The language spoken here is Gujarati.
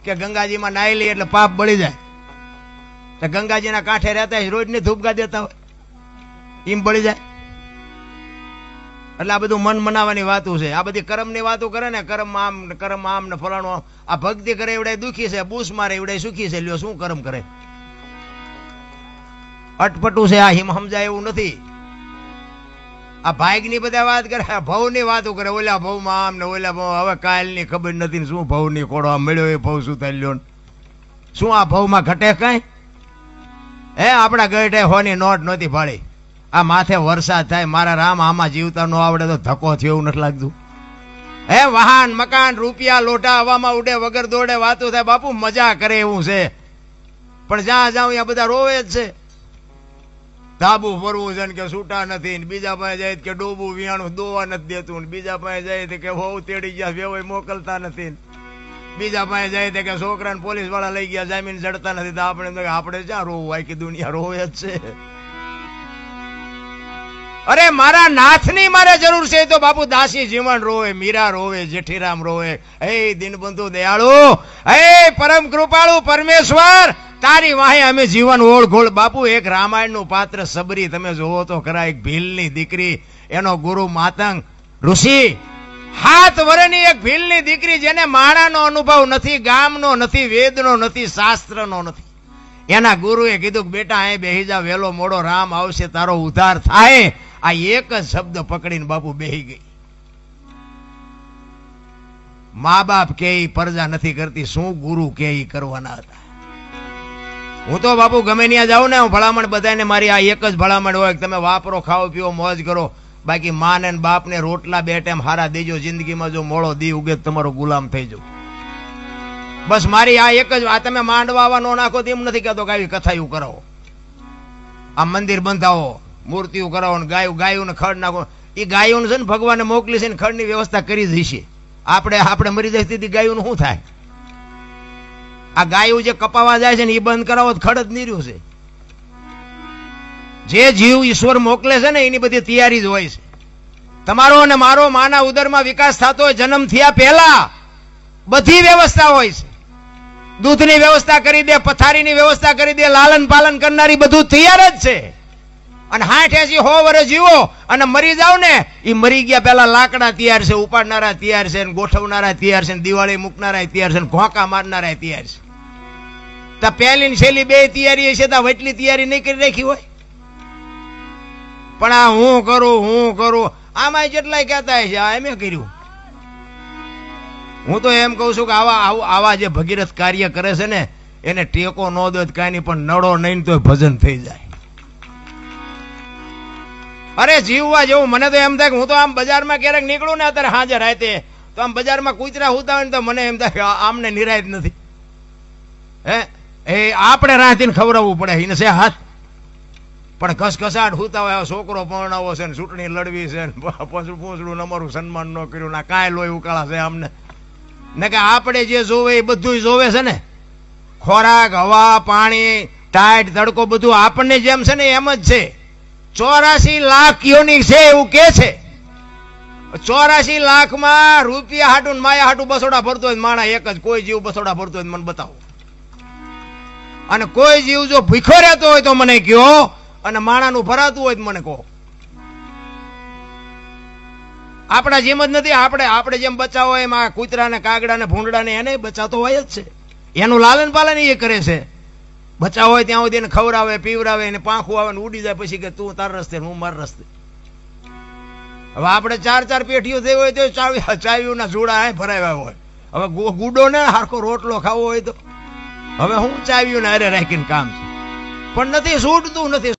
કે ગંગાજીમાં નાહી લઈએ એટલે પાપ બળી જાય, તો ગંગાજીના કાંઠે રહેતા રોજ ની ધૂપગા દેતા હોય એમ બળી જાય. એટલે આ બધું મન મનાવાની વાતો છે. આ બધી કર્મ ની વાતો કરે ને, કર્મ આમ ને ફલાણું. આ ભક્તિ કરે એવડે દુખી છે, બૂસ મારે એવડે સુખી છે. લ્યો શું કર્મ કરે? અટપટું છે. આ હિમ સમજાય એવું નથી. આ ભાગ ની બધા વાત કરે, ભવ ની વાતો કરે. ઓલા ભવ માં આમ ને ઓલા ભવ. હવે કાલ ની ખબર નથી શું ભવ ની કોડો મળ્યો એ ભવ શું થાય લ્યો. શું આ ભવ માં ઘટે કઈ? આપડા ગઢે હોની નોટ નહોતી ફાળી. આ માથે વરસાદ થાય, મારા રામ આમાં જીવતા ન આવડે તો ધક્કો થયો એવું નથી લાગતું? વાહન મકાન રૂપિયા લોટા હવામાં ઉડે વગર દોડે વાતો થાય. બાપુ મજા કરે એવું છે, પણ જ્યાં જાઉં ત્યાં બધા રોવે જ છે. ધાબુ ફરવું છે કે છૂટા નથી, બીજા પાસે જાય કે ડોબું વિયાણું દોવા નથી દેતું, બીજા પાસે જાય કે હોવ તેડી ગયા વેવાય મોકલતા નથી, બીજા પાસે જાય કે છોકરાને પોલીસ વાળા લઈ ગયા જામીન જડતા નથી. તો આપણે જ્યાં રોવું? આખી દુનિયા રોવે જ છે. અરે મારા નાથની મારે જરૂર છે તો બાપુ દાસી જીવન રોવે, મીરા રોવે, જેઠીરામ રોવે. હે દીનબંધુ દયાળુ, હે પરમ કૃપાળુ પરમેશ્વર, તારી વાહે અમે જીવન ઓળઘોળ. બાપુ એક રામાયણનું પાત્ર સબરી તમે જોવો તો ખરા. એક ભીલની દીકરી, એનો ગુરુ માતંગ ઋષિ, 7 વર્ષની એક ભીલની દીકરી, જેને માણાનો અનુભવ નથી, ગામનો નથી, વેદનો નથી, શાસ્ત્રનો નથી. એના ગુરુએ કીધું કે બેટા અહીં બેહી જા, વેલો મોડો રામ આવશે, તારો ઉદ્ધાર થાય. આ એક જ શબ્દ પકડીને બાપુ બેહી ગઈ. મા બાપ કે પરજા નથી કરતી, શું ગુરુ કે કરવાના હતા? હું તો બાપુ ગમે ત્યાં જાઉં ને, હું ભલામણ બધાને મારી આ એક જ ભલામણ હોય કે તમે વાપરો, ખાઓ, પીવો, મોજ કરો. બાકી માને ને બાપને રોટલા 2 ટાઈમ હારા દેજો. જિંદગીમાં જો મોડો દી ઉગે તમારો ગુલામ થઈ જાવ. બસ મારી આ એક જ. આ તમે માંડવા આવા નો નાખો તેમ નથી કહેતો કે આવી કથાયું કરાવો, આ મંદિર બંધાવો, મૂર્તિઓ કરાવો ને ગાયું ને ખડ નાખો. એ ગાયું છે ને ભગવાને મોકલી છે ને ખડ ની વ્યવસ્થા કરી જ હશે. આપણે મરી જતી ગાયું શું થાય? આ ગાયું જે કપાવા જાય છે ને એ બંધ કરાવો ખડ જ નીર્યું છે. જે જીવ ઈશ્વર મોકલે છે ને એની બધી તૈયારી જ હોય છે. તમારો અને મારો માના ઉદરમાં વિકાસ થતો હોય જન્મ થયા પહેલા બધી વ્યવસ્થા હોય છે. દૂધની વ્યવસ્થા કરી દે, પથારીની વ્યવસ્થા કરી દે, લાલન પાલન કરનારી બધું તૈયાર જ છે. અને 60-80 100 વર્ષ જીવો અને મરી જાવ ને, એ મરી ગયા પેલા લાકડા તૈયાર છે, ઉપાડનારા તૈયાર છે, ગોઠવનારા તૈયાર છે, દિવાળી મૂકનારા તૈયાર છે, ઘોંકા મારનારા તૈયાર છે. તો પહેલી ને છેલ્લી 2 તૈયારી છે, તો વટલી તૈયારી નહીં કરી રાખી હોય. પણ આ હું કરું આમાં જેટલાય કહેતા છે આ એમ કર્યું. હું તો એમ કઉ છું કે આવા જે ભગીરથ કાર્ય કરે છે ને એને ટેકો ન દો કાંઈ નહીં, પણ નડો નહીં તો ભજન થઈ જાય. અરે જીવવા જેવું. મને તો એમ થાય કે હું તો આમ બજારમાં ક્યારેક નીકળું ને અત્યારે હાજર રાતે, તો આમ બજારમાં કૂતરા હુતા હોય ને તો મને એમ થાય કે આમને નિરાયત નથી. આપણે રાતીને ખવડાવવું પડે એને છે હાથ, પણ ઘસઘસાટ હુતા હોય. છોકરો પરણાવો છે ને ચૂંટણી લડવી છે ને પૂછડું અમારું સન્માન ન કર્યું ના કાંઈ લોહી ઉકાળા છે અમને ને કે આપણે જે જોવે એ બધું જોવે છે ને. ખોરાક, હવા, પાણી, ટાઈટ, તડકો બધું આપણને જેમ છે ને એમ જ છે. 84 લાખ યોની છે એવું કે છે. 84 લાખમાં રૂપિયા હાટું માયા હાટું બસોડા ભરતો હોય માણા એક જ. કોઈ જીવ બસોડા ભરતો હોય મને બતાવો. અને કોઈ જીવ જો ભીખો રહેતો હોય તો મને કહો, અને માણાનું ભરાતું હોય તો મને કહો. આપણા જેમ જ નથી. આપણે જેમ બચાવો એમ આ કૂતરા ને કાગડા ને ભૂંડડા ને એને બચાવતો હોય જ છે. એનું લાલન પાલન એ કરે છે. બચાવ હોય ત્યાં સુધી એને ખવડાવે, પીવડાવે, એને પાંખું આવે ને ઉડી જાય પછી કે તું તાર રસ્તે હું માર રસ્તે. હવે આપણે 4 પેઢીઓ થઈ હોય તો ચાવીઓના જોડા ભરાવ્યા હોય. હવે ગુડો ને હારખો રોટલો ખાવો હોય તો હવે હું ચાવીઓને અરે રાખીને કામ છે, પણ નથી છૂટતું નથી.